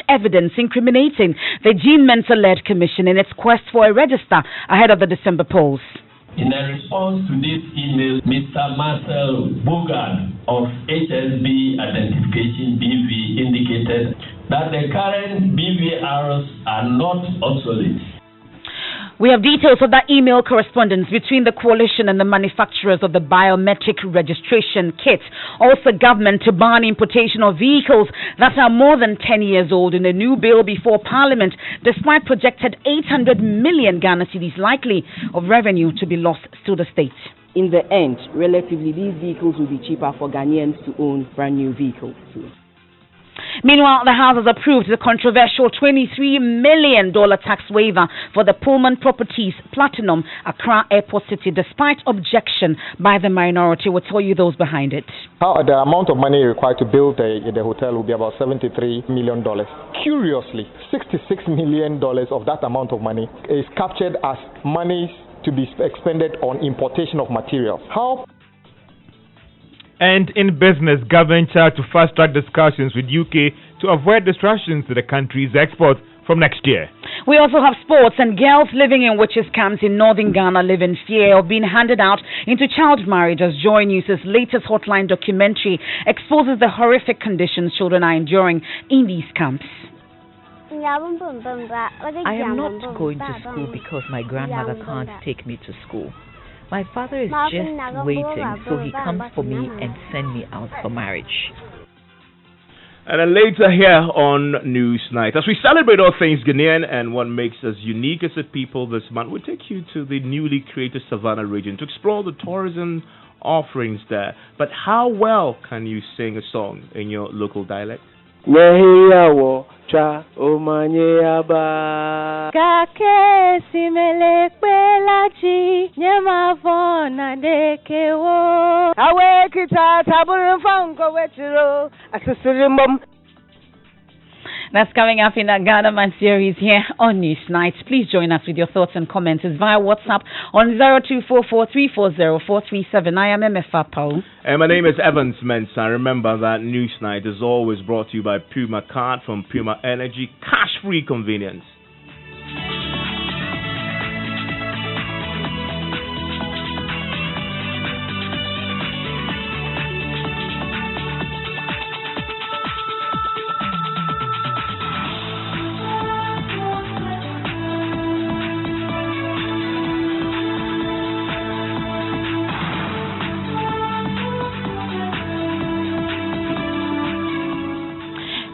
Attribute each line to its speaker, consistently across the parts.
Speaker 1: evidence incriminating the Jean Mensah-led commission in its quest for a register ahead of the December polls.
Speaker 2: In a response to this email, Mr. Marcel Bogard of HSB Identification BV indicated that the current BVRs are not obsolete.
Speaker 1: We have details of that email correspondence between the coalition and the manufacturers of the biometric registration kit. Also, government to ban importation of vehicles that are more than 10 years old in a new bill before Parliament, despite projected 800 million Ghana cedis likely of revenue to be lost to the state.
Speaker 3: In the end, relatively, these vehicles will be cheaper for Ghanaians to own brand new vehicles.
Speaker 1: Meanwhile, the House has approved the controversial $23 million tax waiver for the Pullman Properties Platinum Accra Airport City, despite objection by the minority. We'll tell you those behind it.
Speaker 4: The amount of money required to build the hotel will be about $73 million. Curiously, $66 million of that amount of money is captured as money to be expended on importation of materials.
Speaker 5: And in business, government charged to fast-track discussions with UK to avoid disruptions to the country's exports from next year.
Speaker 1: We also have sports, and girls living in witches' camps in northern Ghana live in fear of being handed out into child marriage as Joy News' latest hotline documentary exposes the horrific conditions children are enduring in these camps.
Speaker 6: I am not going to school because my grandmother can't take me to school. My father is just waiting so he comes for me and send me out for marriage.
Speaker 7: And then later here on Newsnight, as we celebrate all things Ghanaian and what makes us unique as a people this month, we'll take you to the newly created Savannah region to explore the tourism offerings there. But how well can you sing a song in your local dialect?
Speaker 8: Cha omanye aba
Speaker 9: kake simele kwelachi nyama fona dekewo awe kita taburu fango wechiro asisirimom.
Speaker 1: That's coming up in our Ghana Man series here on Newsnight. Please join us with your thoughts and comments. It's via WhatsApp on 0244340437. I am Emefa, Apawu.
Speaker 7: And my name is Evans Mensah. Remember that Newsnight is always brought to you by Puma Card from Puma Energy. Cash-free convenience.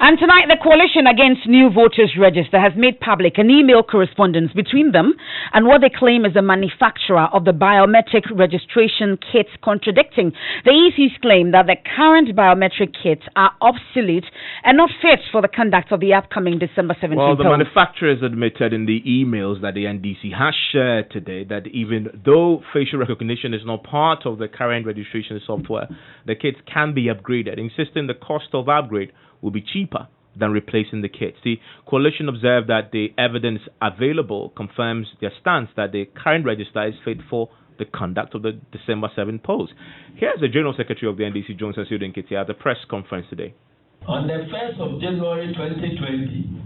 Speaker 1: And tonight, the Coalition Against New Voters Register has made public an email correspondence between them and what they claim is the manufacturer of the biometric registration kits, contradicting the EC's claim that the current biometric kits are obsolete and not fit for the conduct of the upcoming December 17th
Speaker 7: Well, the
Speaker 1: polls.
Speaker 7: manufacturers admitted in the emails that the NDC has shared today that even though facial recognition is not part of the current registration software, the kits can be upgraded, insisting the cost of upgrade will be cheaper than replacing the kits. The coalition observed that the evidence available confirms their stance that the current register is fit for the conduct of the December 7 polls. Here's the General Secretary of the NDC, Johnson Sudin Kitty, at the press conference today.
Speaker 2: On the 1st of January 2020,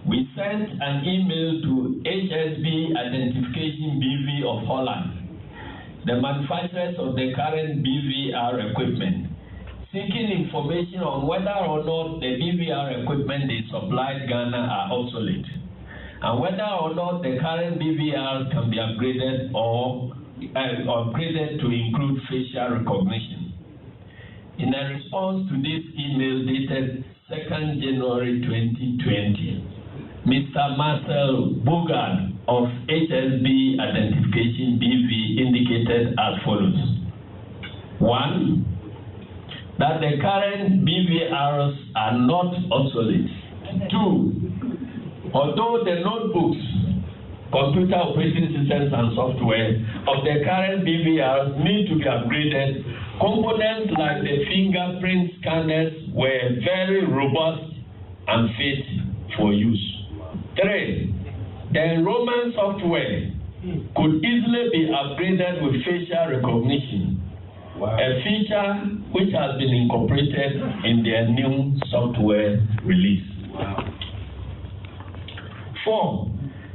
Speaker 2: we sent an email to HSB Identification BV of Holland, the manufacturers of the current BVR equipment, seeking information on whether or not the BVR equipment they supplied Ghana are obsolete, and whether or not the current BVRs can be upgraded or upgraded to include facial recognition. In a response to this email dated 2nd January 2020, Mr. Marcel Bogard of HSB Identification BV indicated as follows. 1. That the current BVRs are not obsolete. 2. Although the notebooks, computer operating systems and software of the current BVRs need to be upgraded, components like the fingerprint scanners were very robust and fit for use. 3. The enrollment software could easily be upgraded with facial recognition. Wow. A feature which has been incorporated in their new software release. Wow. 4.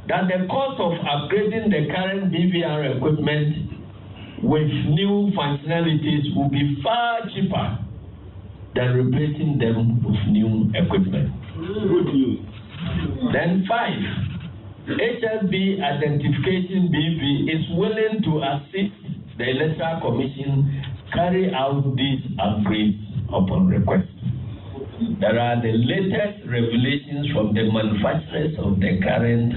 Speaker 2: That the cost of upgrading the current BVR equipment with new functionalities will be far cheaper than replacing them with new equipment. Good news. Then 5. HSB Identification BV is willing to assist the Electoral Commission carry out these upgrades upon request. There are the latest revelations from the manufacturers of the current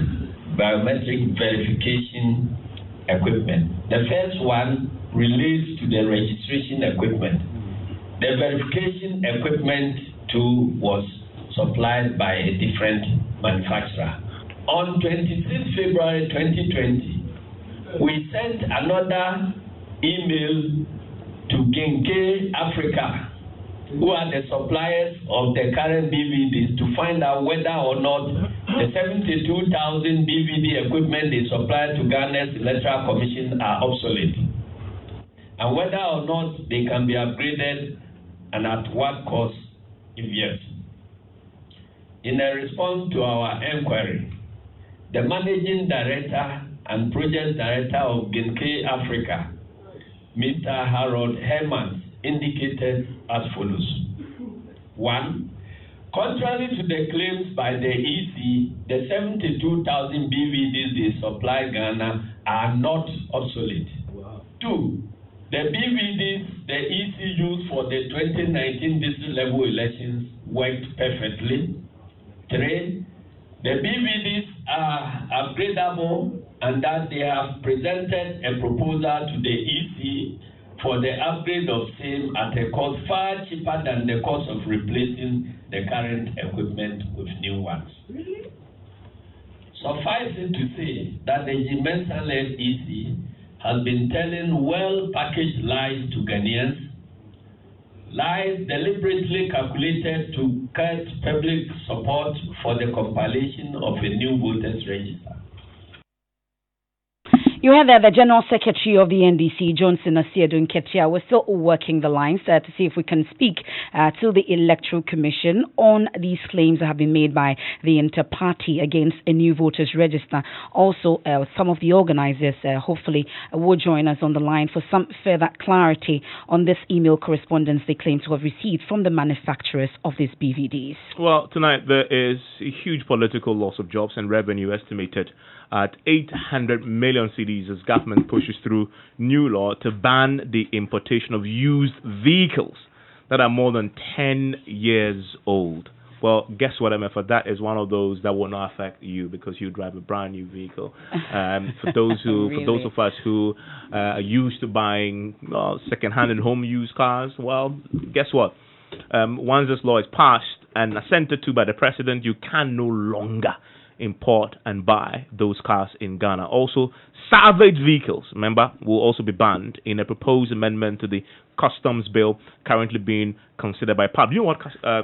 Speaker 2: biometric verification equipment. The first one relates to the registration equipment. The verification equipment too was supplied by a different manufacturer. On 26 February 2020, we sent another email to Genke Africa, who are the suppliers of the current BVDs, to find out whether or not the 72,000 BVD equipment they supplied to Ghana's Electoral Commission are obsolete, and whether or not they can be upgraded and at what cost if yes. In a response to our inquiry, the Managing Director and Project Director of Genke Africa, Mr. Harold Hermans, indicated as follows. 1. Contrary to the claims by the EC, the 72,000 BVDs they supply Ghana are not obsolete. Wow. 2. The BVDs the EC used for the 2019 district level elections worked perfectly. 3. The BVDs are upgradable and that they have presented a proposal to the EC for the upgrade of same at a cost far cheaper than the cost of replacing the current equipment with new ones. Suffice it to say that the Mensah-led EC has been telling well-packaged lies to Ghanaians, lies deliberately calculated to cut public support for the compilation of a new voters register.
Speaker 1: You heard there the General Secretary of the NDC, Johnson Asiedu Nketia. We're still working the lines to see if we can speak to the Electoral Commission on these claims that have been made by the inter-party against a new voters register. Also, some of the organizers hopefully will join us on the line for some further clarity on this email correspondence they claim to have received from the manufacturers of these BVDs.
Speaker 7: Well, tonight there is a huge political loss of jobs and revenue estimated at 800 million cedis as government pushes through new law to ban the importation of used vehicles that are more than 10 years old. Well, guess what, Emefa? That is one of those that will not affect you because you drive a brand new vehicle. For those who, really? For those of us who are used to buying second-hand and home-use cars, well, guess what? Once this law is passed and assented to by the president, you can no longer import and buy those cars in Ghana. Also, salvage vehicles, remember, will also be banned in a proposed amendment to the customs bill currently being considered by PAB. You know what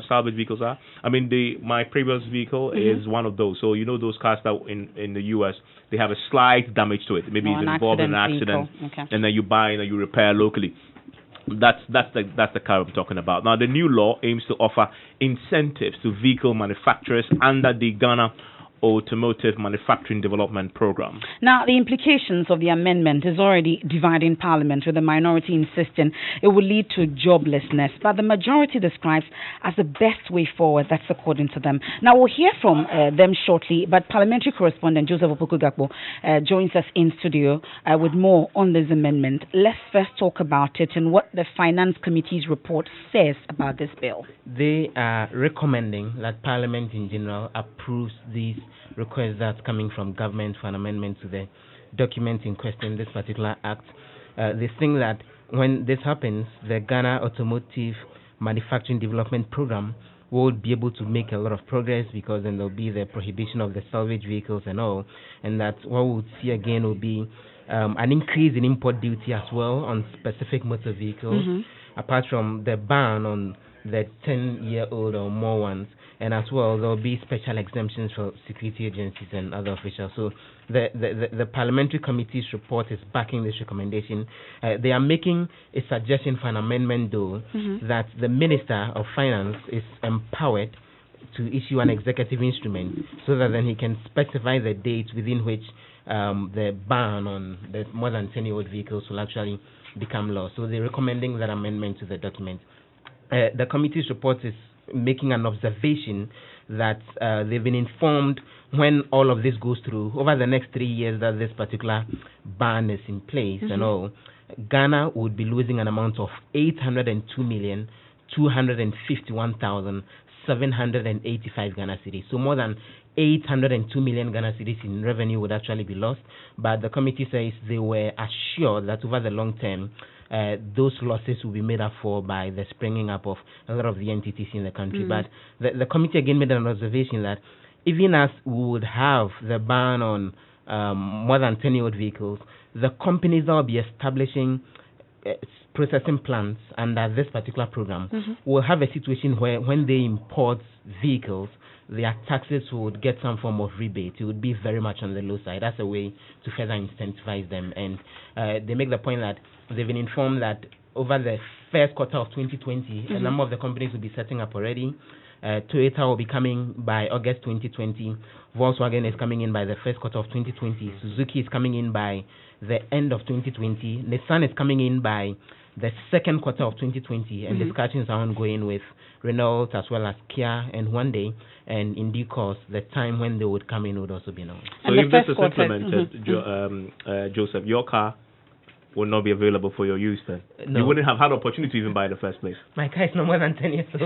Speaker 7: salvage vehicles are? I mean, my previous vehicle is one of those. So you know those cars that in the US, they have a slight damage to it. Maybe it's involved in an accident, and then you buy and you repair locally. That's the car I'm talking about. Now, the new law aims to offer incentives to vehicle manufacturers under the Ghana Automotive Manufacturing Development Program. Now, the implications of the amendment is already dividing Parliament, with the minority insisting it will lead to joblessness, but the majority describes as the best way forward. That's according to them. Now, we'll hear from them shortly, but parliamentary correspondent Joseph Opoku-Gakpo joins us in studio with more on this amendment. Let's first talk about it and what the Finance Committee's report says about this bill.
Speaker 10: They are recommending that Parliament in general approves these request that's coming from government for an amendment to the document in question, this particular act. They think that when this happens, the Ghana Automotive Manufacturing Development Program will be able to make a lot of progress, because then there'll be the prohibition of the salvage vehicles and all, and that what we'll see again will be an increase in import duty as well on specific motor vehicles, apart from the ban on the 10-year-old or more ones. And as well, there will be special exemptions for security agencies and other officials. So the Parliamentary Committee's report is backing this recommendation. They are making a suggestion for an amendment, though, that the Minister of Finance is empowered to issue an executive instrument so that then he can specify the dates within which the ban on the more than 10-year-old vehicles will actually become law. So they're recommending that amendment to the document. The committee's report is making an observation that they've been informed when all of this goes through over the next 3 years that this particular ban is in place and all, Ghana would be losing an amount of 802,251,785 Ghana cedis. So more than 802 million Ghana cedis in revenue would actually be lost. But the committee says they were assured that over the long term, those losses will be made up for by the springing up of a lot of the entities in the country. But the committee again made an observation that even as we would have the ban on more than 10-year-old vehicles, the companies that will be establishing processing plants under this particular program will have a situation where when they import vehicles, their taxes would get some form of rebate. It would be very much on the low side. That's a way to further incentivize them. And they make the point that they've been informed that over the first quarter of 2020, a number of the companies will be setting up already. Toyota will be coming by August 2020. Volkswagen is coming in by the first quarter of 2020. Suzuki is coming in by the end of 2020. Nissan is coming in by the second quarter of 2020. And discussions are ongoing with Renault as well as Kia and Hyundai. And in due course, the time when they would come in would also be known.
Speaker 7: So if this is implemented, Joseph, your car will not be available for your use then? No. You wouldn't have had the opportunity to even buy in the first place.
Speaker 10: My car is no more than 10 years old.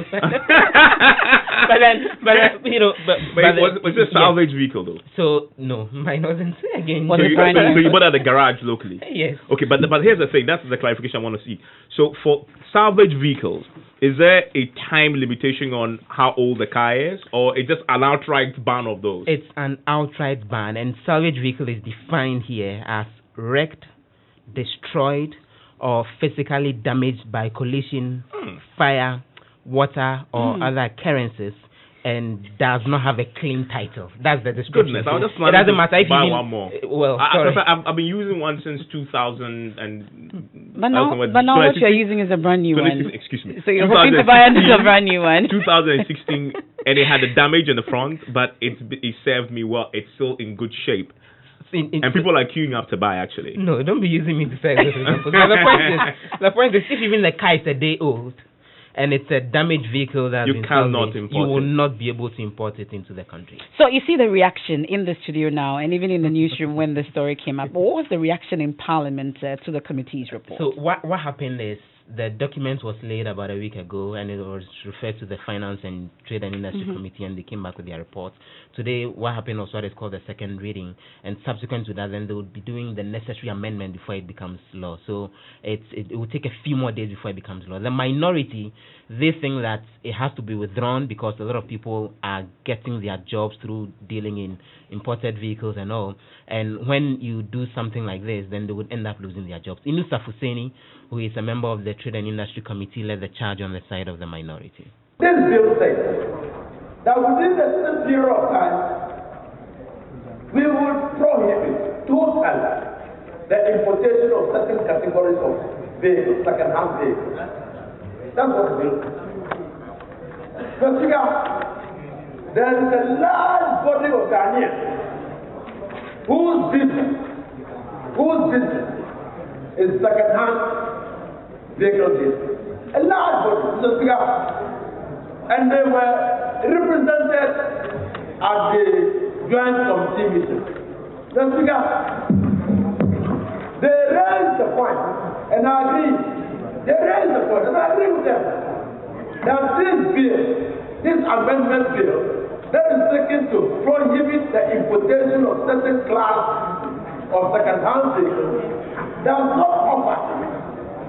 Speaker 10: was
Speaker 7: it a salvage vehicle though?
Speaker 10: So no, mine wasn't again.
Speaker 7: So you bought at the garage locally?
Speaker 10: Yes.
Speaker 7: Okay, but here's the thing, that's the clarification I want to see. So for salvage vehicles, is there a time limitation on how old the car is, or it's just an outright ban of those?
Speaker 10: It's an outright ban, and salvage vehicle is defined here as wrecked, destroyed, or physically damaged by collision, fire, water, or other occurrences, and does not have a clean title. That's the description.
Speaker 7: Goodness, I was just
Speaker 10: it doesn't matter if
Speaker 7: buy
Speaker 10: you
Speaker 7: one more.
Speaker 10: Well,
Speaker 7: I've been using one since 2000 and.
Speaker 1: But now what you're using is a brand new one.
Speaker 7: Excuse me.
Speaker 1: So you're hoping to buy another brand new one.
Speaker 7: 2016, and it had a damage in the front, but it served me well. It's still in good shape. And people are queuing up to buy, actually.
Speaker 10: No, don't be using me to say this example. The point is, if even the car is a day old and it's a damaged vehicle that you will not be able to import it into the country.
Speaker 1: So you see the reaction in the studio now, and even in the newsroom when the story came up. What was the reaction in Parliament to the committee's report?
Speaker 10: So what happened is the document was laid about a week ago, and it was referred to the Finance and Trade and Industry Committee, and they came back with their report. Today, what happened was what is called the second reading, and subsequent to that, then they would be doing the necessary amendment before it becomes law. So it will take a few more days before it becomes law. The minority, they think that it has to be withdrawn because a lot of people are getting their jobs through dealing in imported vehicles and all. And when you do something like this, then they would end up losing their jobs. Inu Safuseni, who is a member of the Trade and Industry Committee, led the charge on the side of the minority.
Speaker 11: This bill says that within the same period of time, we will prohibit totally the importation of certain categories of vehicles, second-hand vehicles. That's what the bill says. But there is a large body of Ghanaians whose business is second-hand vehicle business. A large body, and they were represented at the Joint Committee meeting. They raised the point, and I agree. They raised the point, and I agree with them, that this amendment bill, that is seeking to prohibit the importation of certain class of second-hand vehicles, does not offer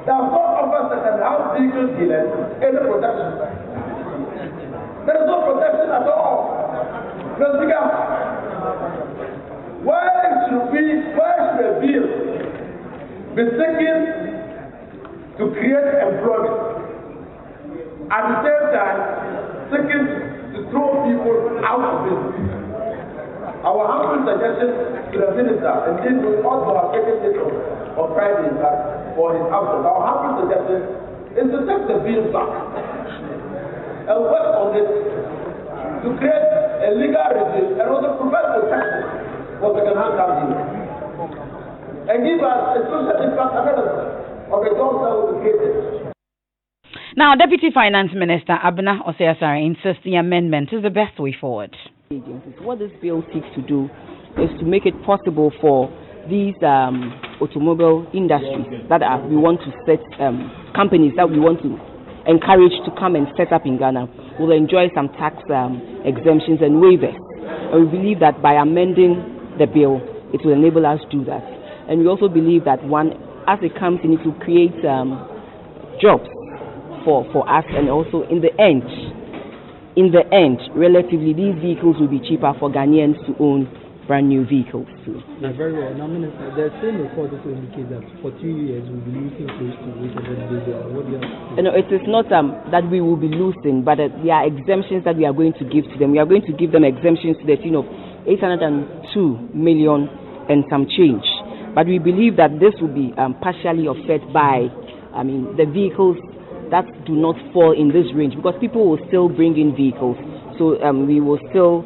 Speaker 11: second-hand vehicle dealers any protection. There is no protection at all. Why should a bill be seeking to create employment, at the same time seeking to throw people out of business? Our humble suggestion to the minister, and this will also have taken this on Friday for his absence. Our humble suggestion is to take the bill back and work on it to create a legal regime and also provide protection for second-hand car dealers. And give us a social impact analysis of the jobs that will be created.
Speaker 1: Now, Deputy Finance Minister Abena Oseasare insists the amendment is the best way forward.
Speaker 3: What this bill seeks to do is to make it possible for these automobile industries that we want to set, companies that we want to encourage to come and set up in Ghana will enjoy some tax exemptions and waivers. And we believe that by amending the bill, it will enable us to do that. And we also believe that as it comes in, it will create jobs for us, and also in the end, relatively, these vehicles will be cheaper for Ghanaians to own brand new vehicles too.
Speaker 12: That's very well. Now, Minister, the same report also indicates that for 2 years we'll be losing close to 800 billion. What do you have to say?
Speaker 3: It is not that we will be losing, but there are exemptions that we are going to give to them. We are going to give them exemptions to the tune of 802 million and some change. But we believe that this will be partially offset by, the vehicles that do not fall in this range, because people will still bring in vehicles. So we will still,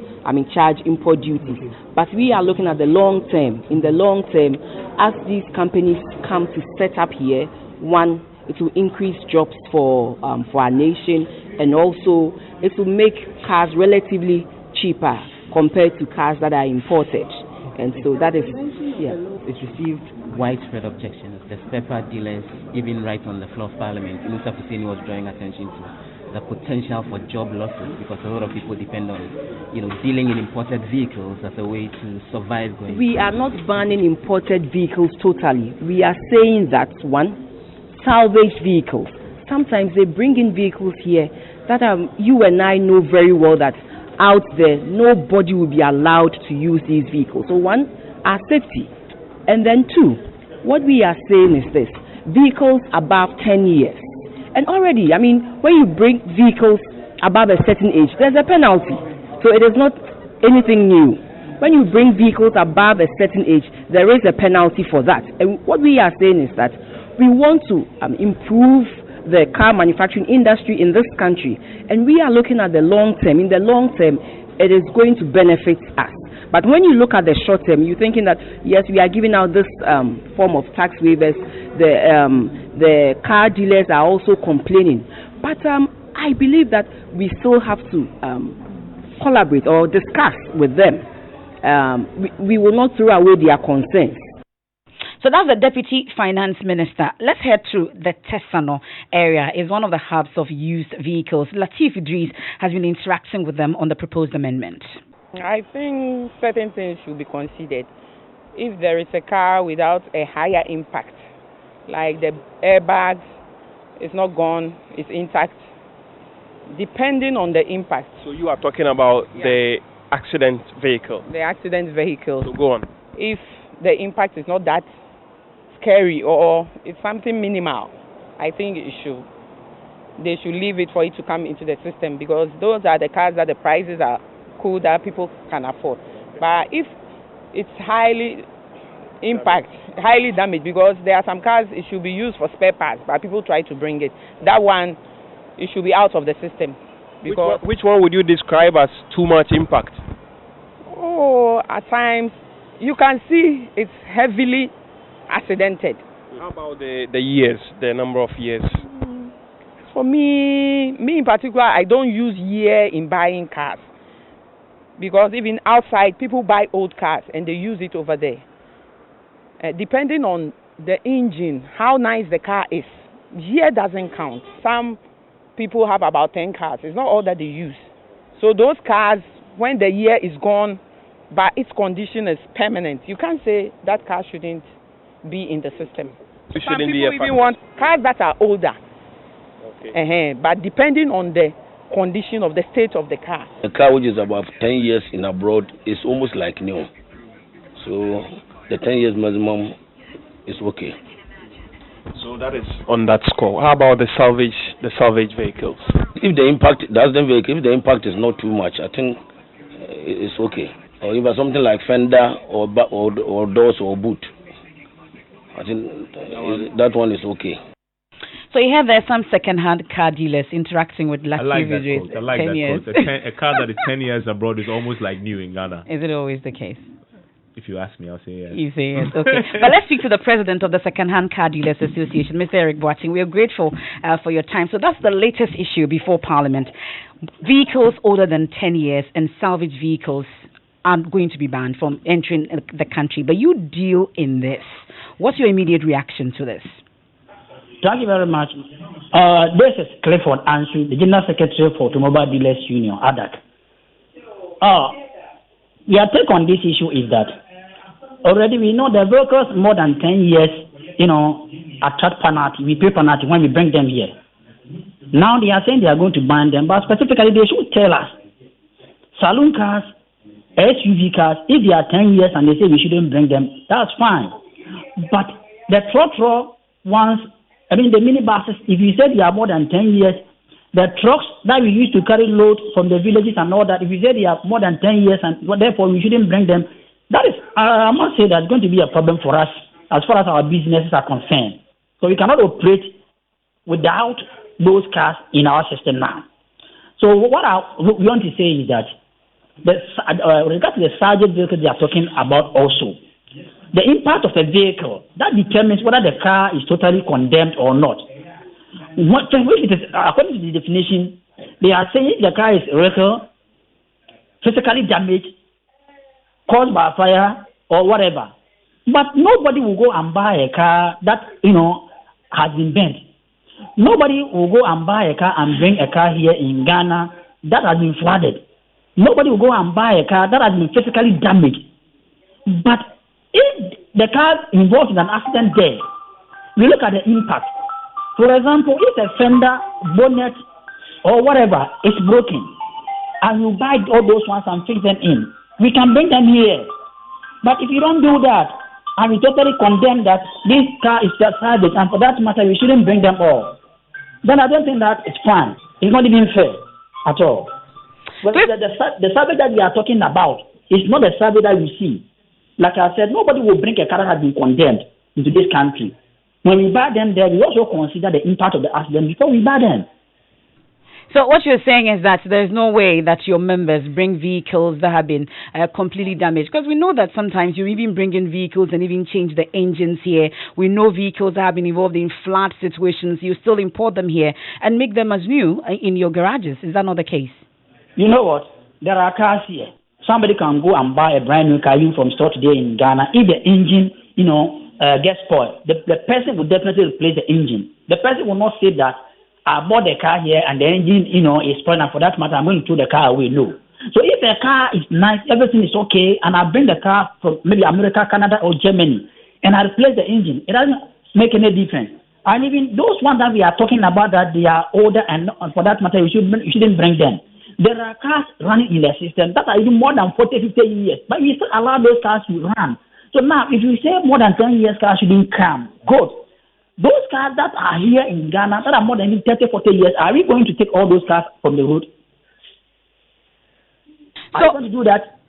Speaker 3: charge import duties. But we are looking at the long term. In the long term, as these companies come to set up here, one, it will increase jobs for our nation, and also it will make cars relatively cheaper compared to cars that are imported. And so that is,
Speaker 10: It received widespread objections. The spare part dealers, even right on the floor of Parliament, Mensah was drawing attention to the potential for job losses, because a lot of people depend on, dealing in imported vehicles as a way to survive going.
Speaker 3: We are not banning imported vehicles totally. We are saying that, one, salvage vehicles. Sometimes they bring in vehicles here that you and I know very well that out there, nobody will be allowed to use these vehicles. So one, our safety. And then two, what we are saying is this: vehicles above 10 years. And already, when you bring vehicles above a certain age, there's a penalty. So it is not anything new. When you bring vehicles above a certain age, there is a penalty for that. And what we are saying is that we want to improve the car manufacturing industry in this country, and we are looking at the long term. In the long term, it is going to benefit us. But when you look at the short term, you're thinking that yes, we are giving out this form of tax waivers. The car dealers are also complaining, but I believe that we still have to collaborate or discuss with them. We will not throw away their concerns.
Speaker 1: So that's the Deputy Finance Minister. Let's head to the Tesano area. It's one of the hubs of used vehicles. Latif Idris has been interacting with them on the proposed amendment.
Speaker 13: I think certain things should be considered. If there is a car without a higher impact, like the airbags, it's not gone, it's intact, depending on the impact.
Speaker 14: So you are talking about the accident vehicle?
Speaker 13: The accident vehicle.
Speaker 14: So go on.
Speaker 13: If the impact is not that scary or it's something minimal, I think they should leave it for it to come into the system, because those are the cars that the prices are cool that people can afford. But if it's highly damaged, because there are some cars it should be used for spare parts, but people try to bring it. That one, it should be out of the system. Because
Speaker 14: which one would you describe as too much impact?
Speaker 13: Oh, at times you can see it's heavily accidented.
Speaker 14: How about the years, the number of years?
Speaker 13: For me in particular, I don't use year in buying cars, because even outside people buy old cars and they use it over there. Depending on the engine, how nice the car is, year doesn't count. Some people have about 10 cars. It's not all that they use. So those cars, when the year is gone, but its condition is permanent, you can't say that car shouldn't be in the system.
Speaker 14: It
Speaker 13: Some
Speaker 14: shouldn't
Speaker 13: people
Speaker 14: be
Speaker 13: even want cars that are older.
Speaker 14: Okay.
Speaker 13: But depending on the condition of the state of the car.
Speaker 15: A car which is about 10 years in abroad is almost like new. So the 10 years maximum is okay.
Speaker 14: So that is on that score. How about the salvage vehicles?
Speaker 15: If the impact if the impact is not too much, I think it's okay. Or if it's something like fender or doors or boot, I think that one is okay.
Speaker 1: So you have there some second-hand car dealers interacting with lucky
Speaker 7: I like that
Speaker 1: individuals.
Speaker 7: quote. I like
Speaker 1: 10
Speaker 7: that
Speaker 1: years.
Speaker 7: quote. A car that is 10 years abroad is almost like new in Ghana.
Speaker 1: Is it always the case?
Speaker 7: If you ask me, I'll say yes.
Speaker 1: You say yes, okay. But let's speak to the president of the Second-Hand Car Dealers Association, Mr. Eric Boateng. We are grateful for your time. So that's the latest issue before Parliament. Vehicles older than 10 years and salvage vehicles are going to be banned from entering the country. But you deal in this. What's your immediate reaction to this?
Speaker 16: Thank you very much. This is Clifford Anshu, the General Secretary for Automobile Dealers Union, ADAC. Your take on this issue is that already we know the vehicles more than 10 years, attract penalty. We pay penalty when we bring them here. Now they are saying they are going to ban them, but specifically they should tell us. Saloon cars, SUV cars, if they are 10 years and they say we shouldn't bring them, that's fine. But the trotro ones, the minibuses, if you say they are more than 10 years, the trucks that we used to carry load from the villages and all that, if you say they are more than 10 years and therefore we shouldn't bring them, that is, I must say that's going to be a problem for us as far as our businesses are concerned. So we cannot operate without those cars in our system now. So what we want to say is that regarding the salvage vehicles they are talking about also, the impact of a vehicle, that determines whether the car is totally condemned or not. According to the definition, they are saying the car is physically damaged, caused by fire or whatever. But nobody will go and buy a car that, has been bent. Nobody will go and buy a car and bring a car here in Ghana that has been flooded. Nobody will go and buy a car that has been physically damaged. But if the car involved in an accident there, we look at the impact. For example, if a fender, bonnet, or whatever is broken, and you buy all those ones and fix them in, we can bring them here. But if you don't do that, and we totally condemn that this car is just salvage, and for that matter, we shouldn't bring them all, then I don't think that it's fine. It's not even fair at all. But the salvage that we are talking about is not the salvage that we see. Like I said, nobody will bring a car that has been condemned into this country. When we buy them there, we also consider the impact of the accident before we buy them.
Speaker 1: So what you're saying is that there's no way that your members bring vehicles that have been completely damaged, because we know that sometimes you even bring in vehicles and even change the engines here. We know vehicles that have been involved in flood situations. You still import them here and make them as new in your garages. Is that not the case?
Speaker 16: You know what? There are cars here. Somebody can go and buy a brand new car even from store today in Ghana. If the engine, gets spoiled, the person will definitely replace the engine. The person will not say that I bought the car here and the engine, is spoiled, and for that matter, I'm going to throw the car away. No. So if the car is nice, everything is okay, and I bring the car from maybe America, Canada, or Germany, and I replace the engine, it doesn't make any difference. And even those ones that we are talking about, that they are older, and for that matter, you shouldn't bring them. There are cars running in the system that are even more than 40, 50 years, but we still allow those cars to run. So now, if you say more than 10 years cars shouldn't come, good. Those cars that are here in Ghana that are more than 30, 40 years, are we going to take all those cars from the road? Are we going to do that?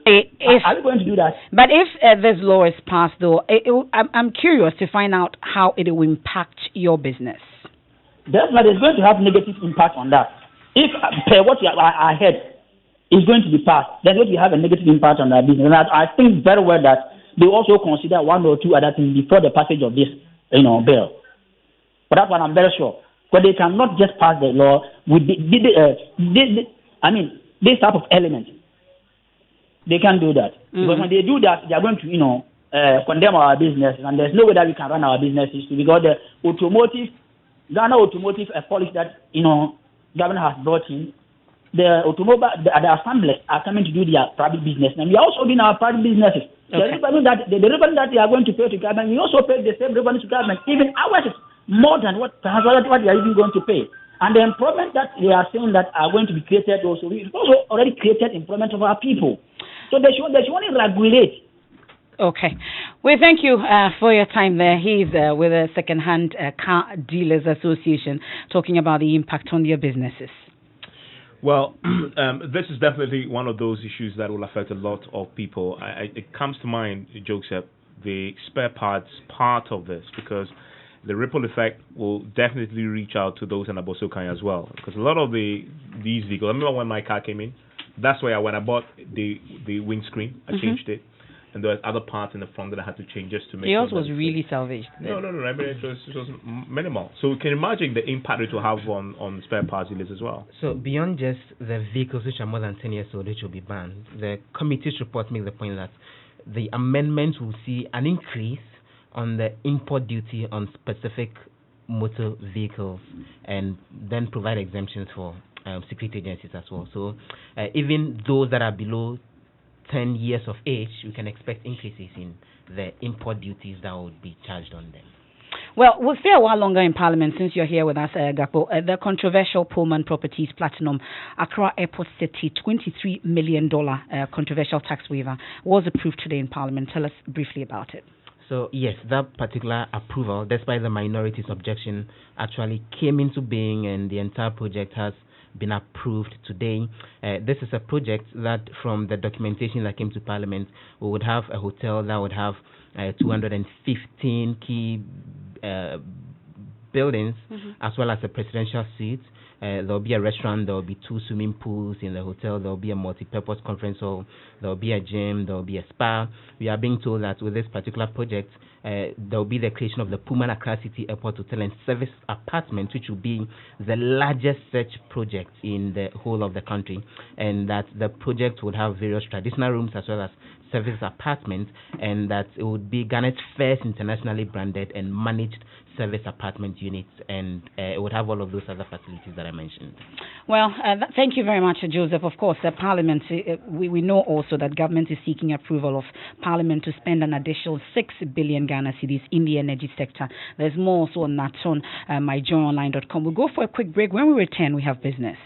Speaker 16: Are we going to do that?
Speaker 1: But if this law is passed, though, I'm curious to find out how it will impact your business.
Speaker 16: Definitely, it's going to have negative impact on that. If what I heard is going to be passed, then it will have a negative impact on our business. And I think very well that they also consider one or two other things before the passage of this, bill. But that one I'm very sure. But they cannot just pass the law with this type of element. They can't do that. Because when they do that, they are going to, condemn our business, and there's no way that we can run our businesses because the Ghana automotive policy that, government has brought in, the assemblies are coming to do their private business, and we are also doing our private businesses. Okay. The revenue that they are going to pay to government, we also pay the same revenue to government. Even ours is more than what they are even going to pay. And the employment that they are saying that are going to be created also, we've also already created employment of our people. So they should only regulate.
Speaker 1: Okay. We thank you for your time there. He's with the Second-Hand Car Dealers Association talking about the impact on their businesses.
Speaker 7: Well, this is definitely one of those issues that will affect a lot of people. It comes to mind, Joseph, the spare parts part of this, because
Speaker 5: the ripple effect will definitely reach out to those in Abosokan as well. Because a lot of these vehicles, I remember when my car came in, that's why when I bought the windscreen, I changed it. And there were other parts in the front that I had to change just to make
Speaker 1: yours
Speaker 5: sure
Speaker 1: was really salvaged.
Speaker 5: No. I mean, it was minimal. So you can imagine the impact it will have on spare parts dealers as well.
Speaker 10: So beyond just the vehicles which are more than 10 years old, which will be banned, the committee's report makes the point that the amendment will see an increase on the import duty on specific motor vehicles and then provide exemptions for security agencies as well. So even those that are below 10 years of age, we can expect increases in the import duties that would be charged on them.
Speaker 1: Well, we'll stay a while longer in Parliament since you're here with us, Gapo. The controversial Pullman Properties Platinum Accra Airport City $23 million controversial tax waiver was approved today in Parliament. Tell us briefly about it.
Speaker 10: So, yes, that particular approval, despite the minority's objection, actually came into being, and the entire project has been approved today. This is a project that, from the documentation that came to Parliament, we would have a hotel that would have 215 key buildings, as well as a presidential suite. There will be a restaurant, there will be 2 swimming pools in the hotel, there will be a multi-purpose conference hall, there will be a gym, there will be a spa. We are being told that with this particular project, there will be the creation of the Pullman Accra City Airport Hotel and Service Apartment, which will be the largest such project in the whole of the country, and that the project would have various traditional rooms as well as service apartments, and that it would be Ghana's first internationally branded and managed service apartment units, and it would have all of those other facilities that I mentioned.
Speaker 1: Well, thank you very much, Joseph. Of course, Parliament, we know also that government is seeking approval of Parliament to spend an additional 6 billion Ghana cedis in the energy sector. There's more also on that on myjoyonline.com. We'll go for a quick break. When we return, we have business.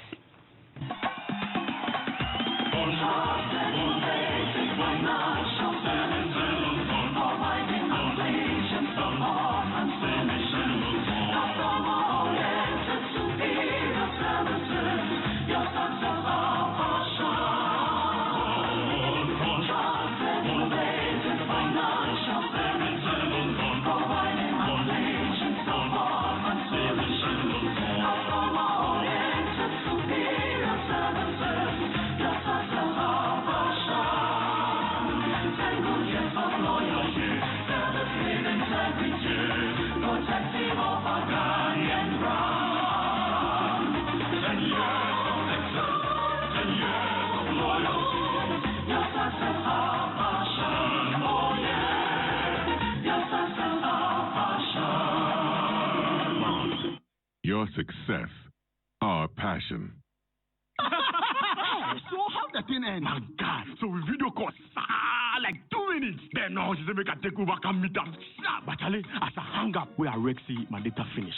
Speaker 17: Your success, our passion.
Speaker 18: So how the thing end? My God. So we video call like 2 minutes. Then now she say make I take over and meet them. But Ali, as I hang up, where I Rexy, my data finish.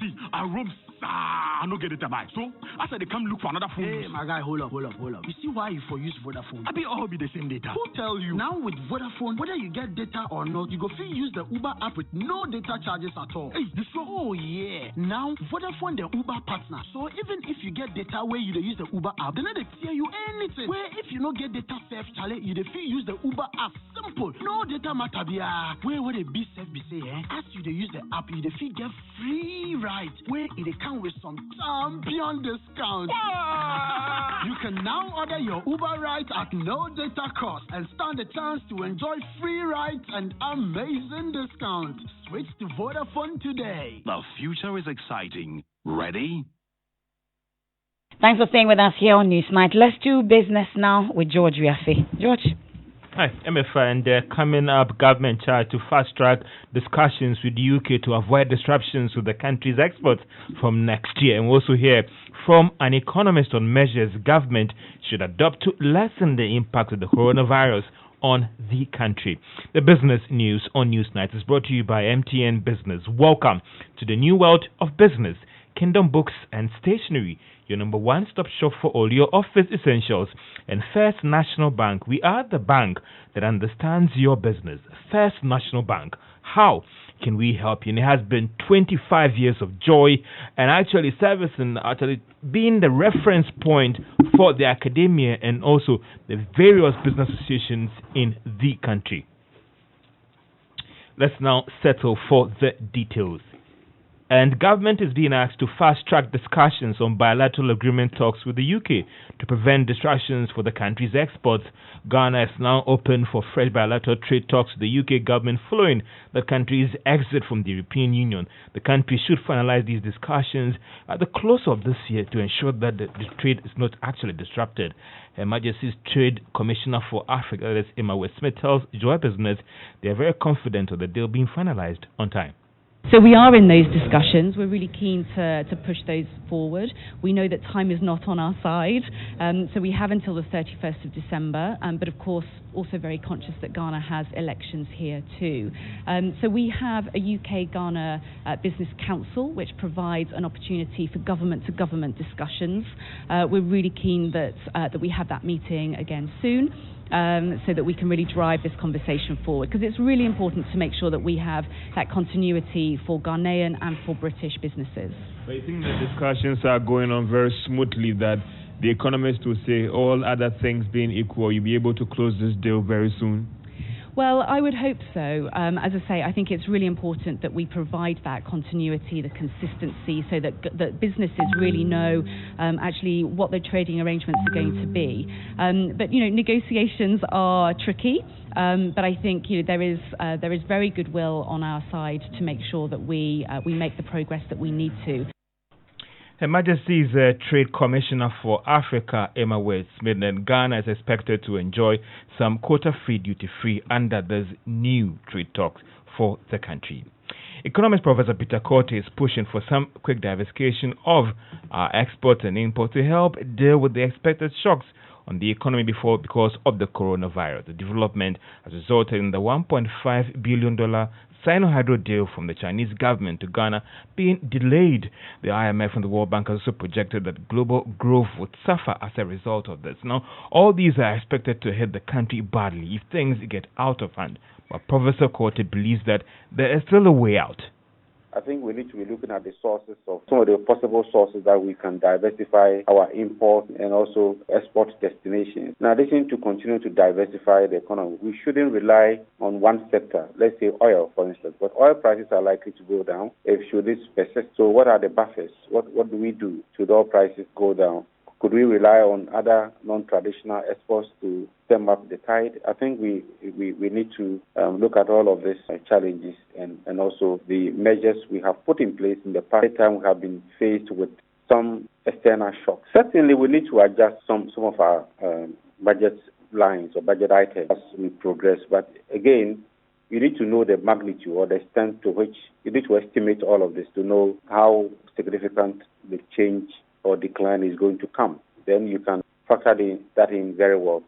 Speaker 18: See, I roam I no get data back. So I said they come look for another phone.
Speaker 19: Hey, my guy, hold up. You see why you for use Vodafone?
Speaker 18: I be all be the same data.
Speaker 19: Who tell you? Now with Vodafone, whether you get data or not, you go free use the Uber app with no data charges at all.
Speaker 18: Hey, this one?
Speaker 19: Oh yeah. Now Vodafone the Uber partner. So even if you get data where you use the Uber app, then they tell you anything. Where if you no get data safe, Charlie, you the free use the Uber app. Simple. No data matter bia. Where the be safe be say, as you use the app, you the free get free ride. Where it come with some champion discount. You can now order your Uber ride at no data cost and stand a chance to enjoy free rides and amazing discounts. Switch to Vodafone today.
Speaker 20: The future is exciting. Ready?
Speaker 1: Thanks for staying with us here on Newsnight. Let's do business now with George Riafe. George.
Speaker 5: Hi, Emefa, and coming up, government charge to fast-track discussions with the UK to avoid disruptions to the country's exports from next year. And we also hear from an economist on measures government should adopt to lessen the impact of the coronavirus on the country. The business news on Newsnight is brought to you by MTN Business. Welcome to the new world of business. Kingdom Books and Stationery, your number one-stop shop for all your office essentials. And First National Bank, we are the bank that understands your business. First National Bank, how can we help you? And it has been 25 years of joy and actually servicing, actually being the reference point for the academia and also the various business associations in the country. Let's now settle for the details. And government is being asked to fast-track discussions on bilateral agreement talks with the UK to prevent distractions for the country's exports. Ghana is now open for fresh bilateral trade talks with the UK government following the country's exit from the European Union. The country should finalize these discussions at the close of this year to ensure that the trade is not actually disrupted. Her Majesty's Trade Commissioner for Africa, that is Emefa, tells Joy Business they are very confident of the deal being finalized on time.
Speaker 21: So we are in those discussions. We're really keen to push those forward. We know that time is not on our side, so we have until the 31st of December, but of course also very conscious that Ghana has elections here too. So we have a UK-Ghana Business Council which provides an opportunity for government-to-government discussions. We're really keen that we have that meeting again soon. So that we can really drive this conversation forward, because it's really important to make sure that we have that continuity for Ghanaian and for British businesses.
Speaker 22: But I think the discussions are going on very smoothly, that the economists will say, all other things being equal, you'll be able to close this deal very soon?
Speaker 21: Well, I would hope so. As I say, I think it's really important that we provide that continuity, the consistency, so that businesses really know actually what their trading arrangements are going to be. But negotiations are tricky. But I think there is very good will on our side to make sure that we make the progress that we need to.
Speaker 5: Her Majesty's Trade Commissioner for Africa, Emefa, and Ghana is expected to enjoy some quota-free, duty-free under these new trade talks for the country. Economist Professor Peter Korte is pushing for some quick diversification of our exports and imports to help deal with the expected shocks on the economy because of the coronavirus. The development has resulted in the $1.5 billion Sino-Hydro deal from the Chinese government to Ghana being delayed. The IMF and the World Bank also projected that global growth would suffer as a result of this. Now, all these are expected to hit the country badly if things get out of hand. But Professor Korte believes that there is still a way out.
Speaker 23: I think we need to be looking at the sources of some of the possible sources that we can diversify our import and also export destinations. In addition to continue to diversify the economy, we shouldn't rely on one sector, let's say oil, for instance. But oil prices are likely to go down should this persist. So what are the buffers? What do we do should oil prices go down? Could we rely on other non-traditional exports to stem up the tide? I think we need to look at all of these challenges and also the measures we have put in place in the past time. We have been faced with some external shocks. Certainly, we need to adjust some of our budget lines or budget items as we progress. But again, you need to know the magnitude or the extent to which you need to estimate all of this to know how significant the change or decline is going to come. Then you can factor that in very well.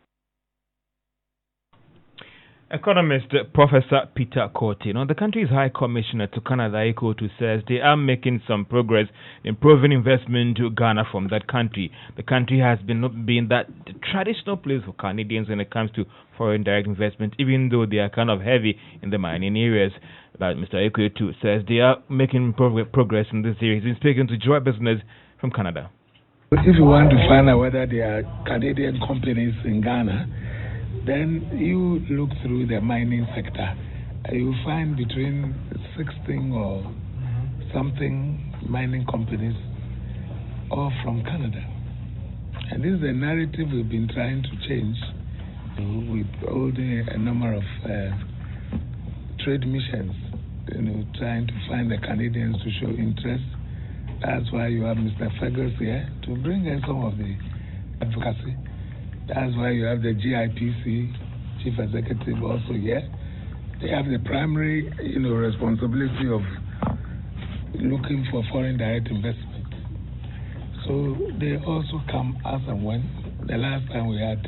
Speaker 5: Economist Professor Peter Korte. The country's High Commissioner to Canada, Ekotu, says they are making some progress in improving investment to Ghana from that country. The country has been that traditional place for Canadians when it comes to foreign direct investment, even though they are kind of heavy in the mining areas. But Mr. Ekotu says they are making progress in this area. He's been speaking to Joy Business from Canada.
Speaker 24: If you want to find out whether there are Canadian companies in Ghana, then you look through the mining sector. You find between 16 or something mining companies, all from Canada. And this is a narrative we've been trying to change with holding a number of trade missions, trying to find the Canadians to show interest. That's why you have Mr. Fergus here to bring in some of the advocacy. That's why you have the GIPC Chief Executive also here. They have the primary, responsibility of looking for foreign direct investment. So they also come as and when. The last time we've had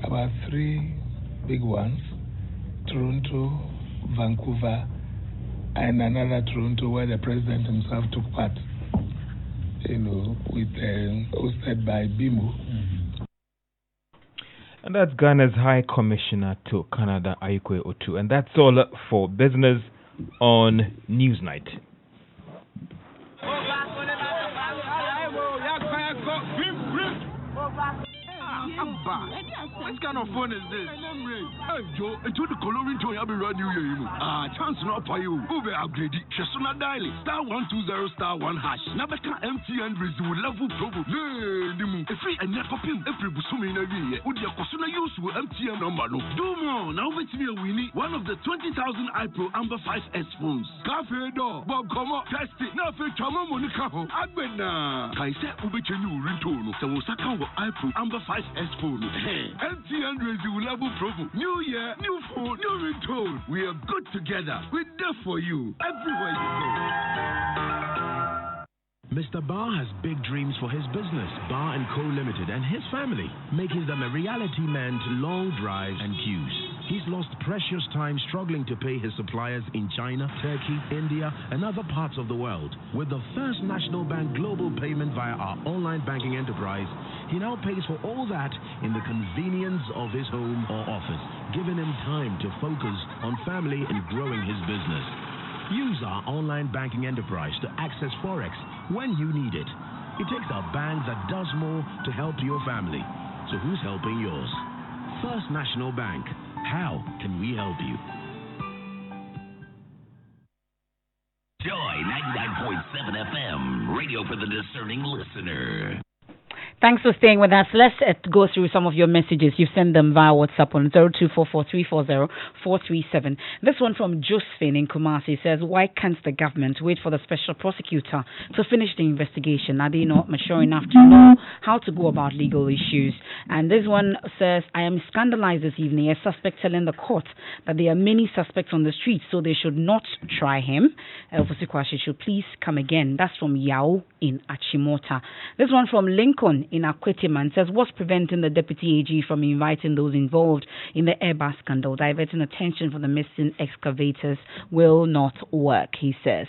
Speaker 24: about 3 big ones: Toronto, Vancouver, and another Toronto where the president himself took part, with hosted by BIMO.
Speaker 5: And that's Ghana's High Commissioner to Canada, Aikwe Otu. And that's all for business on Newsnight.
Speaker 18: What kind of phone is this? Hey, Joe, I told the coloring to have a radio. Chance not for you. Over upgrade it. Shasuna dial star 120 star 1 hash. Nabeka MTN resume level probo. If we and never pim every busumi in a year. Would your Kosuna use with MTN number? No. Do more. Now with me we need one of the 20,000 iPro Amber 5S phones. Cafe door. Bob come up. Test it. Now for Chama Monica. Agbena. Kaisa Ubechenu Rintono. So we start with iPro Amber 5S phone. MTN resume level probo. New year, new phone, new ringtone. We are good together. We're there for you everywhere you go.
Speaker 4: Mr. Barr has big dreams for his business, Barr & Co. Limited, and his family, making them a reality man to long drives and queues. He's lost precious time struggling to pay his suppliers in China, Turkey, India, and other parts of the world. With the First National Bank global payment via our online banking enterprise, he now pays for all that in the convenience of his home or office, giving him time to focus on family and growing his business. Use our online banking enterprise to access Forex when you need it. It takes a bank that does more to help your family. So who's helping yours? First National Bank. How can we help you?
Speaker 20: Joy 99.7 FM, radio for the discerning listener.
Speaker 1: Thanks for staying with us. Let's go through some of your messages. You send them via WhatsApp on 0244340437. This one from Josephine in Kumasi says, why can't the government wait for the special prosecutor to finish the investigation? Are they not mature enough to know how to go about legal issues? And this one says, I am scandalized this evening. A suspect telling the court that there are many suspects on the street, so they should not try him. Elfosikwashi should please come again. That's from Yao in Achimota. This one from Lincoln in Akwetiman says, what's preventing the deputy AG from inviting those involved in the Airbus scandal? Diverting attention from the missing excavators will not work, he says.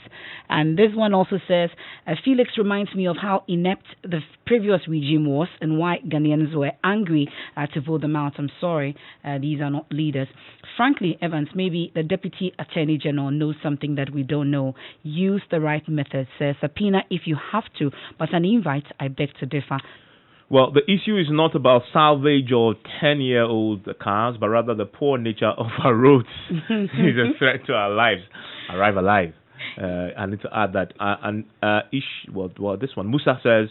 Speaker 1: And this one also says, Felix reminds me of how inept the previous regime was and why Ghanaians were angry to vote them out. I'm sorry, these are not leaders. Frankly, Evans, maybe the Deputy Attorney General knows something that we don't know. Use the right method, says subpoena if you have to, but an invite, I beg to differ.
Speaker 7: Well, the issue is not about salvage or 10-year-old cars, but rather the poor nature of our roads is a threat to our lives. Arrive alive. I need to add that. This one, Musa says,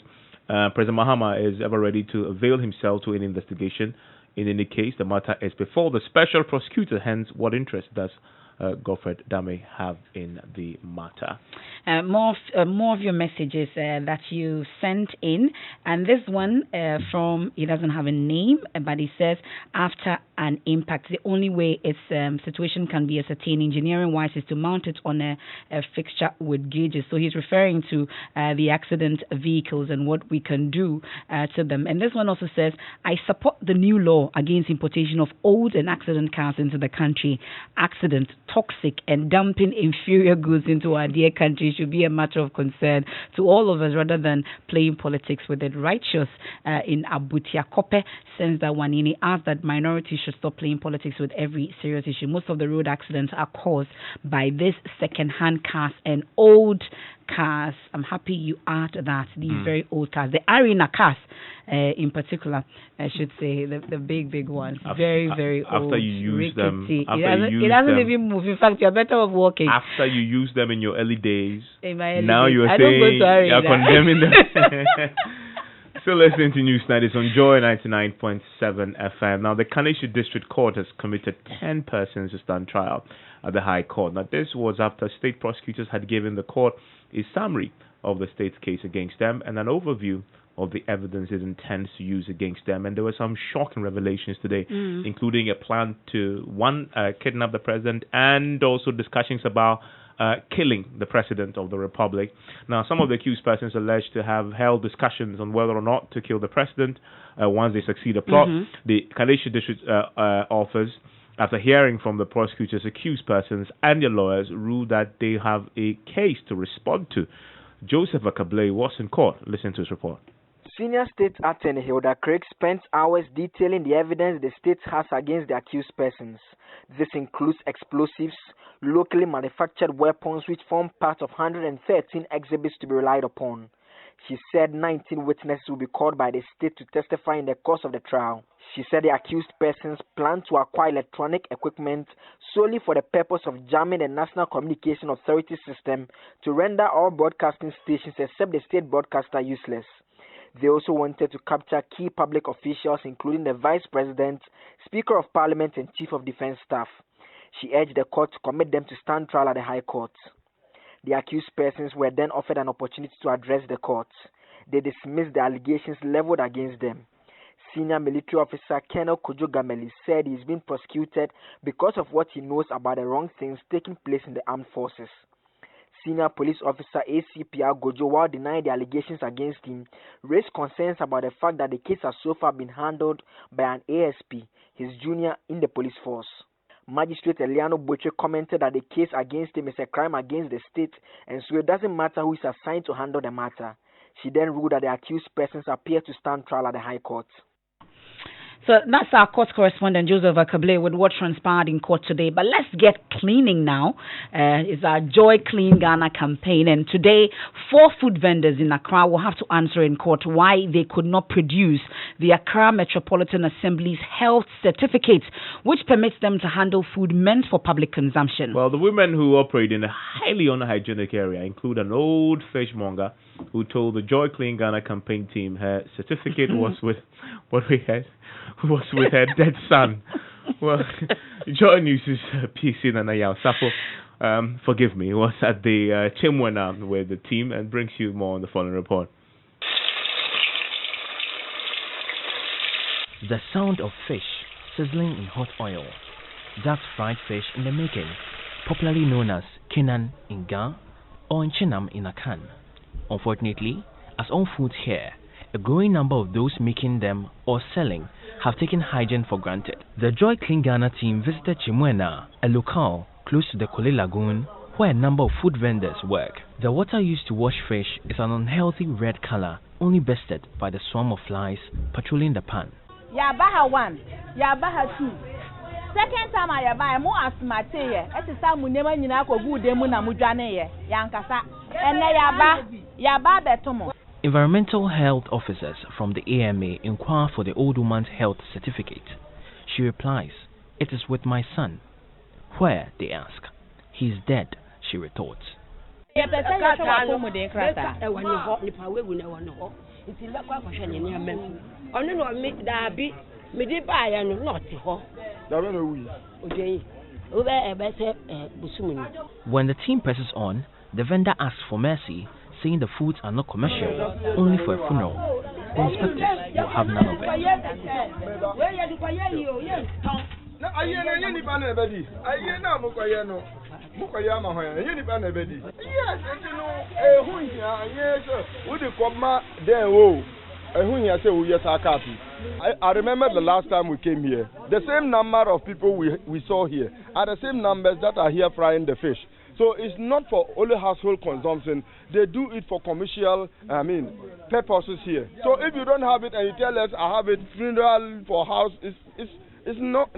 Speaker 7: President Mahama is ever ready to avail himself to an investigation. In any case, the matter is before the special prosecutor, hence what interest does Godfred Dame have in the matter.
Speaker 1: More of your messages that you sent in, and this one from, he doesn't have a name, but he says, after an impact, the only way its situation can be ascertained engineering wise is to mount it on a fixture with gauges. So he's referring to the accident vehicles and what we can do to them. And this one also says, I support the new law against importation of old and accident cars into the country. Accident, toxic, and dumping inferior goods into our dear country should be a matter of concern to all of us rather than playing politics with it. Righteous in Abutia Kope sends that one in. He asked that minorities should stop playing politics with every serious issue. Most of the road accidents are caused by this second-hand cars and old cars. I'm happy you add that. These very old cars. The Arena cars in particular, I should say, the big ones. Very old.
Speaker 7: After you use them.
Speaker 1: It doesn't even move. In fact, you're better off walking.
Speaker 7: After you use them in your early days.
Speaker 1: In my early
Speaker 7: now
Speaker 1: days.
Speaker 7: you're
Speaker 1: I
Speaker 7: saying
Speaker 1: don't go to Arena.
Speaker 7: you're condemning them. Still listening to News Night. It's on Joy 99.7 FM. Now, the Kaneshie District Court has committed 10 persons to stand trial at the High Court. Now, this was after state prosecutors had given the court a summary of the state's case against them and an overview of the evidence it intends to use against them. And there were some shocking revelations today, including a plan to, kidnap the president, and also discussions about killing the president of the republic. Now, some of the accused persons alleged to have held discussions on whether or not to kill the president once they succeed a plot. The Kaneshie District office, after hearing from the prosecutors, accused persons and their lawyers, ruled that they have a case to respond to. Joseph Akable was in court. Listen to his report.
Speaker 6: Senior State Attorney Hilda Craig spent hours detailing the evidence the state has against the accused persons. This includes explosives, locally manufactured weapons which form part of 113 exhibits to be relied upon. She said 19 witnesses will be called by the state to testify in the course of the trial. She said the accused persons plan to acquire electronic equipment solely for the purpose of jamming the National Communication Authority system to render all broadcasting stations except the state broadcaster useless. They also wanted to capture key public officials including the Vice President, Speaker of Parliament and Chief of Defence Staff. She urged the court to commit them to stand trial at the High Court. The accused persons were then offered an opportunity to address the court. They dismissed the allegations leveled against them. Senior military officer Colonel Kojo Gameli said he's been prosecuted because of what he knows about the wrong things taking place in the armed forces. Senior police officer ACP Gojo, while denying the allegations against him, raised concerns about the fact that the case has so far been handled by an ASP, his junior in the police force. Magistrate Eliano Boche commented that the case against him is a crime against the state, and so it doesn't matter who is assigned to handle the matter. She then ruled that the accused persons appear to stand trial at the High Court.
Speaker 1: So that's our court correspondent, Joseph Akable, with what transpired in court today. But let's get cleaning now. It's our Joy Clean Ghana campaign. And today, 4 food vendors in Accra will have to answer in court why they could not produce the Accra Metropolitan Assembly's health certificate, which permits them to handle food meant for public consumption.
Speaker 7: Well, the women who operate in a highly unhygienic area include an old fishmonger who told the Joy Clean Ghana campaign team her certificate was with her dead son. Well, Joy News' PC Nanaya Safo, forgive me, was at the Chimwena with the team and brings you more on the following report.
Speaker 2: The sound of fish sizzling in hot oil. That's fried fish in the making, popularly known as Kinan in Ga or in Chinam in Akan. Unfortunately, as all foods here, a growing number of those making them or selling have taken hygiene for granted. The Joy Clean Ghana team visited Chimwena, a locale close to the Kole Lagoon, where a number of food vendors work. The water used to wash fish is an unhealthy red color, only bested by the swarm of flies patrolling the pan.
Speaker 8: Yabaha 1, Yabaha 2. Second time I buy more asthma here. It is some never in a good demon and Mujane, Yankasa, and Yaba Betomo.
Speaker 2: Environmental health officers from the AMA inquire for the old woman's health certificate. She replies, "It is with my son." Where, they ask. "He is dead," she retorts. When the team presses on, the vendor asks for mercy, saying the foods are not commercial, only for a funeral. The inspectors will have none of it.
Speaker 9: I remember the last time we came here, the same number of people we saw here are the same numbers that are here frying the fish. So it's not for only household consumption. They do it for commercial, purposes here. So if you don't have it and you tell us I have it funeral for house, it's not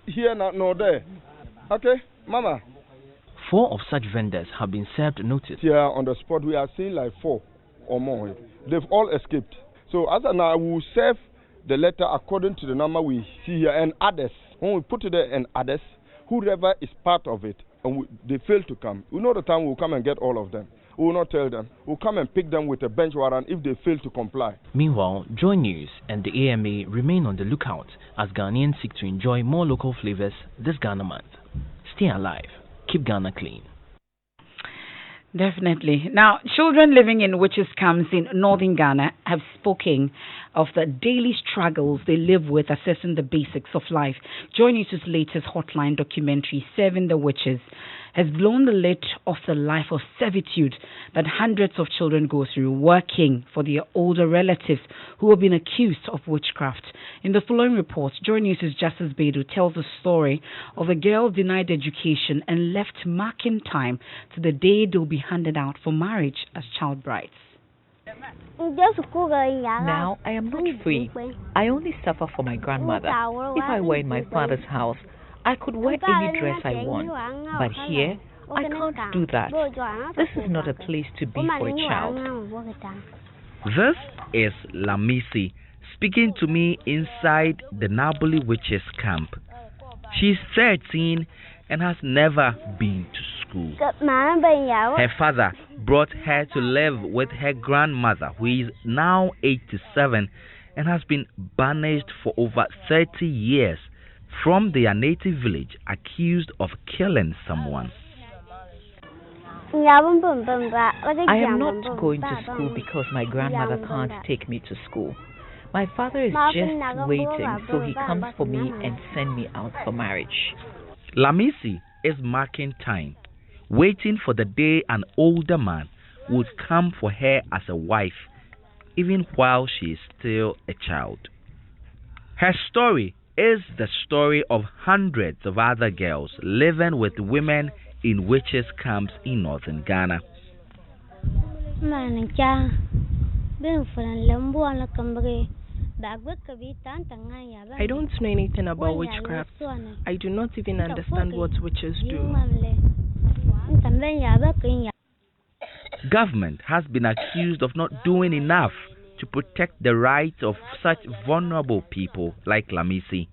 Speaker 9: here nor there. Okay, Mama.
Speaker 2: 4 of such vendors have been served notice.
Speaker 9: Here on the spot, we are seeing like 4 or more. They've all escaped. So as of now, we will serve the letter according to the number we see here and others. When we put it there and others, whoever is part of it, and they fail to come, we know the time we'll come and get all of them. We will not tell them. We'll come and pick them with a bench warrant if they fail to comply.
Speaker 2: Meanwhile, Joy News and the AMA remain on the lookout as Ghanaians seek to enjoy more local flavors this Ghana month. Stay alive. Keep Ghana clean.
Speaker 1: Definitely. Now, children living in witches' camps in northern Ghana have spoken of the daily struggles they live with assessing the basics of life. Joy News' latest hotline documentary, Serving the Witches, has blown the lid off the life of servitude that hundreds of children go through working for their older relatives who have been accused of witchcraft. In the following report, Joy News' Justice Bedu tells the story of a girl denied education and left marking time to the day they'll be handed out for marriage as child brides.
Speaker 11: Now I am not free. I only suffer for my grandmother. If I were in my father's house, I could wear any dress I want. But here, I can't do that. This is not a place to be for a child.
Speaker 3: This is Lamisi speaking to me inside the Naboli Witches camp. She's 13 and has never been to school. Her father brought her to live with her grandmother, who is now 87 and has been banished for over 30 years from their native village, accused of killing someone.
Speaker 11: I am not going to school because my grandmother can't take me to school. My father is just waiting so he comes for me and send me out for marriage.
Speaker 3: Lamisi is marking time, waiting for the day an older man would come for her as a wife, even while she is still a child. Her story is the story of hundreds of other girls living with women in witches' camps in northern Ghana.
Speaker 12: I don't know anything about witchcraft. I do not even understand what witches do.
Speaker 3: Government has been accused of not doing enough to protect the rights of such vulnerable people like Lamisi.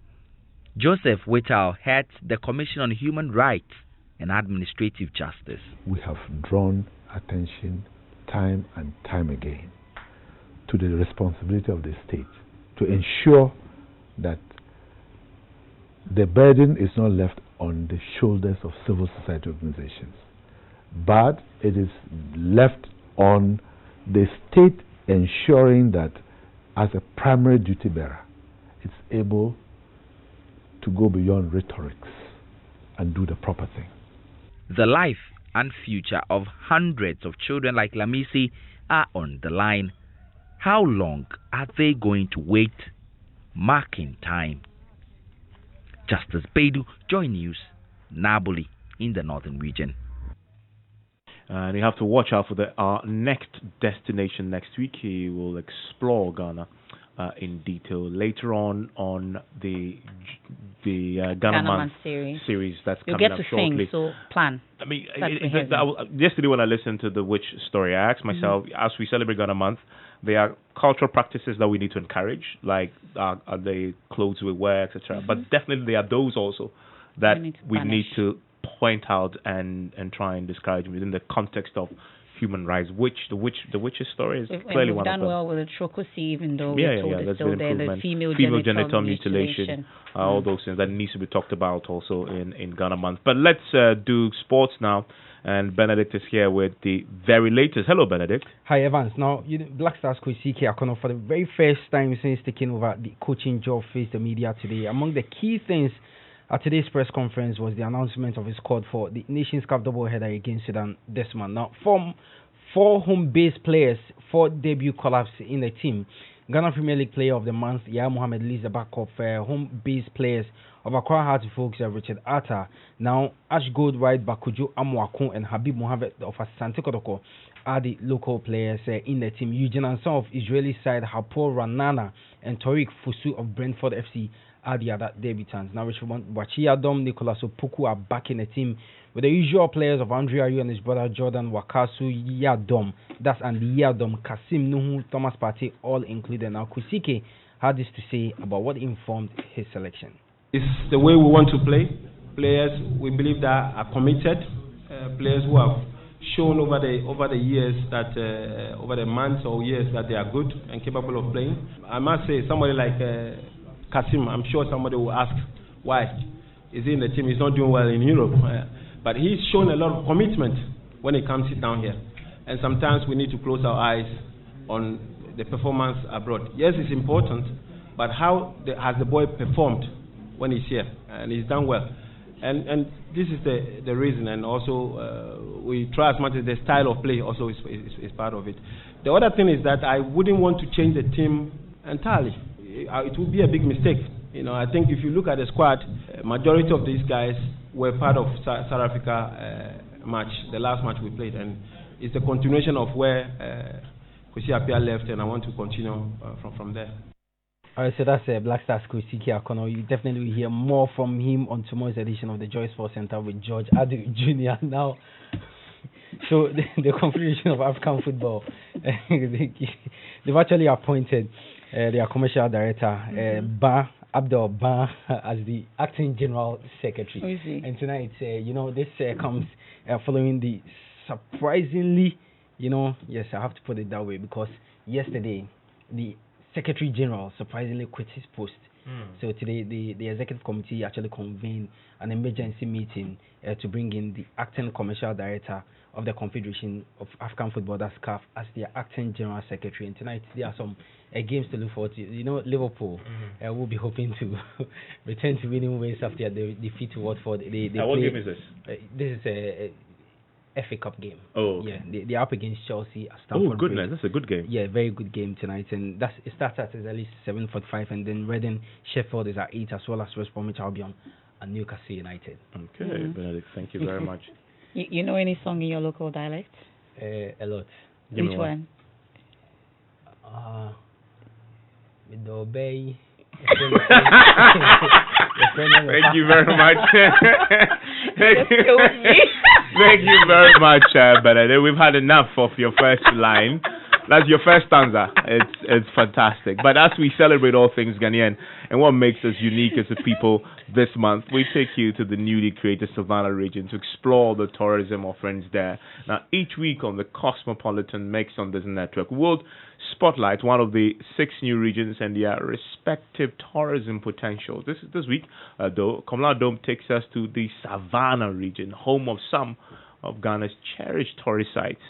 Speaker 3: Joseph Whittle heads the Commission on Human Rights and Administrative Justice.
Speaker 13: We have drawn attention time and time again to the responsibility of the state to ensure that the burden is not left on the shoulders of civil society organizations, but it is left on the state ensuring that as a primary duty bearer, it's able to go beyond rhetorics and do the proper thing.
Speaker 3: The life and future of hundreds of children like Lamisi are on the line. How long are they going to wait? Marking time. Justice Bedu, Joy News, Naboli in the northern region.
Speaker 7: And you have to watch out for our next destination next week. He will explore Ghana in detail later on the Ghana Month series that's
Speaker 1: You'll
Speaker 7: coming
Speaker 1: get
Speaker 7: up
Speaker 1: to
Speaker 7: shortly.
Speaker 1: Sing, so plan.
Speaker 7: I mean, yesterday when I listened to the witch story, I asked myself, as we celebrate Ghana Month, there are cultural practices that we need to encourage, like are the clothes we wear, etc. But definitely there are those also that we need to point out and try and discourage within the context of human rights. The witch's story is clearly one of them.
Speaker 1: We've done well with the trocosi, even though we're told it's still there, the female genital mutilation.
Speaker 7: All those things that needs to be talked about also in Ghana Month. But let's do sports now. And Benedict is here with the very latest. Hello, Benedict.
Speaker 14: Hi, Evans. Now, Black Stars coach CK Akono, for the very first time since taking over the coaching job, faced the media today. Among the key things at today's press conference was the announcement of his squad for the Nations Cup doubleheader against Sudan this month. Now, four home-based players, 4 debut collabs in the team. Ghana Premier League Player of the Month, Yaya Mohammed leads the backup home-based players of Accra Hearts Folks, Richard Atta. Now, Ash Goldwright, Bakujo Amwakun, and Habib Mohammed of Asante Kotoko are the local players in the team. Eugene Ansan of Israeli side, Hapoel Ranana, and Tariq Fusu of Brentford FC are the other debutants. Now, Richard Bachia Dom, Nicolas Opoku are back in the team with the usual players of Andrea Ayew and his brother Jordan Wakasu, Yadom, that's Andy Yadom, Kasim Nuhu, Thomas Partey, all included. Now, Kusike had this to say about what informed his selection.
Speaker 25: It's the way we want to play. Players we believe that are committed. Players who have shown over the years that over the months or years that they are good and capable of playing. I must say, somebody like Kasim, I'm sure somebody will ask why is he in the team? He's not doing well in Europe, but he's shown a lot of commitment when he comes sit down here. And sometimes we need to close our eyes on the performance abroad. Yes, it's important, but how has the boy performed when he's here? And he's done well. And this is the reason. And also we try as much as the style of play also is part of it. The other thing is that I wouldn't want to change the team entirely. It would be a big mistake. I think if you look at the squad, majority of these guys were part of South Africa match, the last match we played, and it's a continuation of where Kwesi Appiah left, and I want to continue from there.
Speaker 14: All right, so that's Black Stars coach CK Akono. You definitely will hear more from him on tomorrow's edition of the Joy Sports Center with George Adu Jr. Now, so the Confederation of African Football They've actually appointed their commercial director, Ba Abdul Ba, as the acting general secretary. And tonight, this comes following the surprisingly, yes, I have to put it that way, because yesterday the secretary general surprisingly quit his post. So today the executive committee actually convened an emergency meeting to bring in the acting commercial director of the Confederation of African Football, that's CAF, as their acting general secretary. And tonight there are some games to look forward to. Liverpool will be hoping to return to winning ways after the defeat to Watford.
Speaker 7: What game is this?
Speaker 14: This is a FA Cup game.
Speaker 7: Oh, okay.
Speaker 14: Yeah, they're up against Chelsea at Stamford
Speaker 7: Oh, goodness,
Speaker 14: Bridge.
Speaker 7: that's a good game.
Speaker 14: Yeah, very good game tonight, and it starts at least 7:45, and then Reading Sheffield is at 8, as well as West Bromwich Albion and Newcastle United.
Speaker 7: Okay, Benedict, thank you very much.
Speaker 10: You know any song in your local dialect?
Speaker 14: A lot.
Speaker 10: Which one?
Speaker 14: With the Obey.
Speaker 7: Thank you very much. Thank you very much, Benedict. We've had enough of your first line. That's your first stanza. It's fantastic. But as we celebrate all things Ghanaian and what makes us unique as a people this month, we take you to the newly created Savannah region to explore the tourism offerings there. Now, each week on the Cosmopolitan Mix on this network, we'll spotlight one of the 6 new regions and their respective tourism potential. This week, though, Komla Dome takes us to the Savannah region, home of some of Ghana's cherished tourist sites.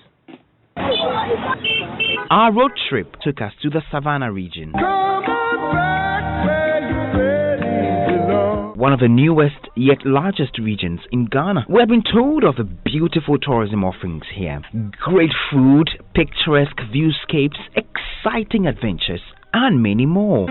Speaker 3: Our road trip took us to the Savannah region, one of the newest yet largest regions in Ghana. We have been told of the beautiful tourism offerings here. Great food, picturesque viewscapes, exciting adventures, and many more.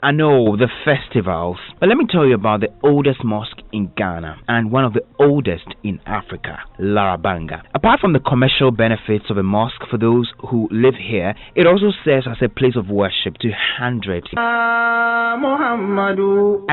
Speaker 3: I know, the festivals. But let me tell you about the oldest mosque in Ghana and one of the oldest in Africa, Larabanga. Apart from the commercial benefits of a mosque for those who live here, it also serves as a place of worship to hundreds. I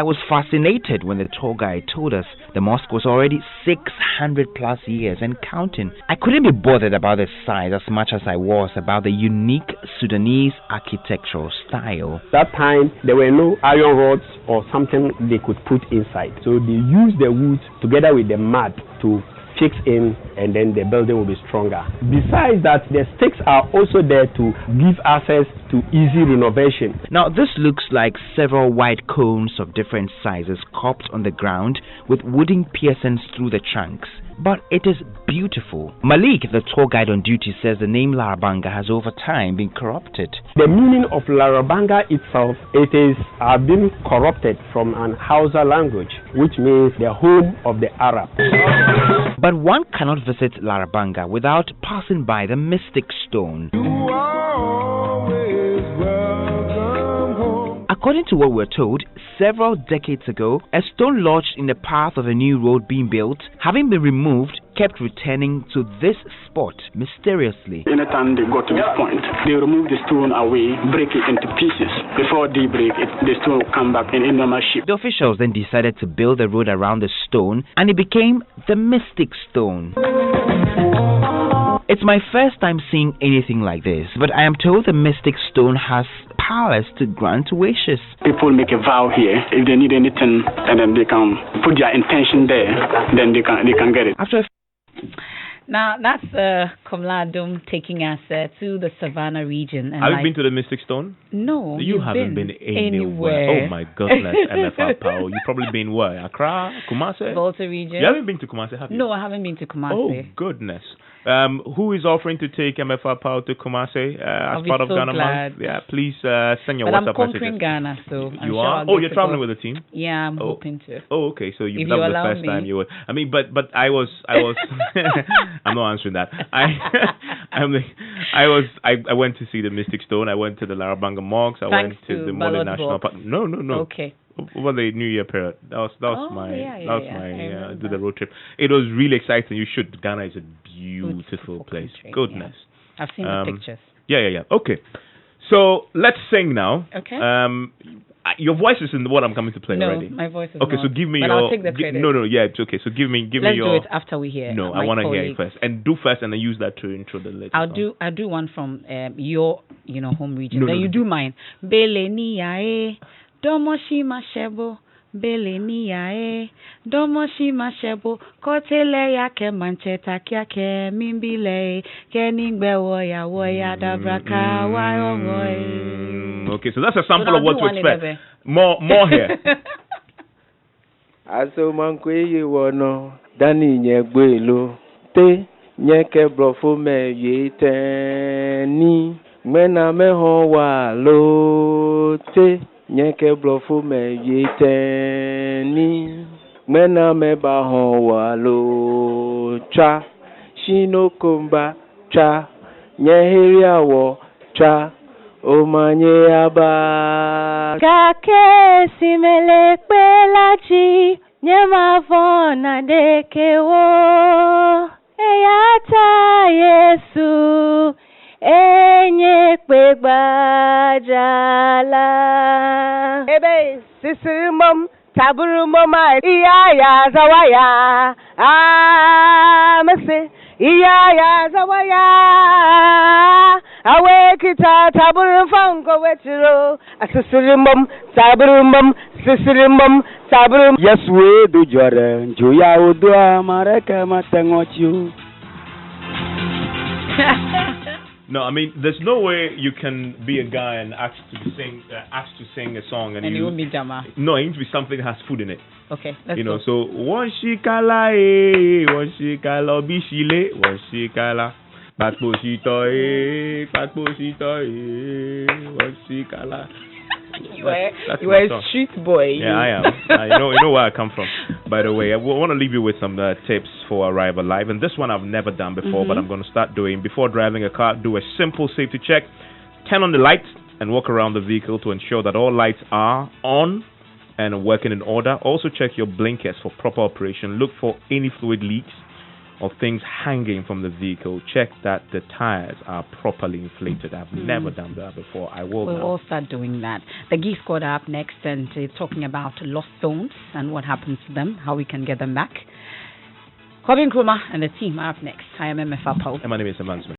Speaker 3: was fascinated when the tour guide told us the mosque was already 600 plus years and counting. I couldn't be bothered about the size as much as I was about the unique Sudanese architectural style.
Speaker 15: That time, there were no iron rods or something they could put inside. So they used the wood together with the mud to fix in, and then the building will be stronger. Besides that, the sticks are also there to give access to easy renovation.
Speaker 3: Now this looks like several wide cones of different sizes cupped on the ground with wooden piercings through the trunks. But it is beautiful. Malik, the tour guide on duty, says the name Larabanga has over time been corrupted.
Speaker 15: The meaning of Larabanga itself, it is been corrupted from an Hausa language, which means the home of the Arab.
Speaker 3: But one cannot visit Larabanga without passing by the Mystic Stone. According to what we're told, several decades ago, a stone lodged in the path of a new road being built, having been removed, kept returning to this spot mysteriously.
Speaker 16: Anytime they got to this point, they remove the stone away, break it into pieces. Before they break it, the stone will come back in a normal shape.
Speaker 3: The officials then decided to build a road around the stone, and it became the Mystic Stone. It's my first time seeing anything like this, but I am told the Mystic Stone has powers to grant wishes.
Speaker 16: People make a vow here. If they need anything, and then they can put their intention there, then they can get it.
Speaker 10: Now, that's Komla Dome taking us to the Savannah region. And
Speaker 7: have you been to the Mystic Stone?
Speaker 10: No,
Speaker 7: you haven't been anywhere. Oh my goodness, Emefa Apawu. You've probably been where? Accra, Kumasi?
Speaker 10: Volta region.
Speaker 7: You haven't been to Kumasi, have you?
Speaker 10: No, I haven't been to Kumasi.
Speaker 7: Oh goodness. Who is offering to take Emefa Apawu to Kumasi as part of Ghana Month? Yeah, please send your WhatsApp messages.
Speaker 10: I'm conquering Ghana, so I'm
Speaker 7: you are? Oh, you're traveling with the team?
Speaker 10: Yeah, I'm hoping to.
Speaker 7: Oh, okay. So you've done the first time you would. I mean, but I was. I'm not answering that. I went to see the Mystic Stone. I went to the Larabanga Mosque. I went to the Mole National Park. No.
Speaker 10: Okay.
Speaker 7: Over the New Year period. That was my did the road trip. It was really exciting. You should. Ghana is a beautiful place. Country, goodness.
Speaker 10: Yeah. I've seen the pictures.
Speaker 7: Yeah. Okay. So let's sing now.
Speaker 10: Okay.
Speaker 7: your voice is in what I'm coming to play already.
Speaker 10: No, my voice is
Speaker 7: okay.
Speaker 10: not.
Speaker 7: So give me
Speaker 10: but
Speaker 7: your.
Speaker 10: I'll take the credit.
Speaker 7: No, yeah, it's okay. So give me
Speaker 10: Let's
Speaker 7: your.
Speaker 10: do it after we hear.
Speaker 7: No, I want to hear it first, and do first, and then use that to intro the latest.
Speaker 10: I'll do one from your home region.
Speaker 7: No,
Speaker 10: then
Speaker 7: no,
Speaker 10: you do mine. Bele niyae, domoshi mashebo. Bele niyae, domoshi mashebo. Kotele ya ke mancheta kia ke mimbile ke ningbe woya dabraka wayo.
Speaker 7: Okay, so that's a sample of what to expect. More here.
Speaker 17: Aso mankwe wono dani nyegbelo te nyeke brofo me yeteni mena me ho wa lo te nyeke brofo me yeteni mena me ba ho wa lo cha shino komba cha nyehiria wo cha omanye aba
Speaker 19: kake simele pelaji nyema vona dekewo eyata Yesu enye pebajala ebe sisirimom taburumoma iya zawaya amese iya zawaya awe kita taburum fango wetiro asisirimom taburumom sisirimom taburum
Speaker 17: yeswe du jore joya odua mareka matengochu.
Speaker 7: No, I mean, there's no way you can be a guy and asked to sing a song and
Speaker 10: you won't be Jama.
Speaker 7: No, it needs to be something that has food in it.
Speaker 10: Okay, let's
Speaker 7: go.
Speaker 10: So
Speaker 7: wonshikala bishile wonshikala patposhito wonshikala.
Speaker 10: You are a street boy.
Speaker 7: Yeah, I am. You know where I come from. By the way, I want to leave you with some tips for Arrive Alive. And this one I've never done before, but I'm going to start doing. Before driving a car, do a simple safety check. Turn on the lights and walk around the vehicle to ensure that all lights are on and working in order. Also check your blinkers for proper operation. Look for any fluid leaks or things hanging from the vehicle. Check that the tires are properly inflated. I've never done that before. I will.
Speaker 10: We'll all start doing that. The Geese Squad are up next and talking about lost zones and what happens to them, how we can get them back. Kobin Kruma and the team are up next. I am Emefa Apawu.
Speaker 7: And my name is Mensah.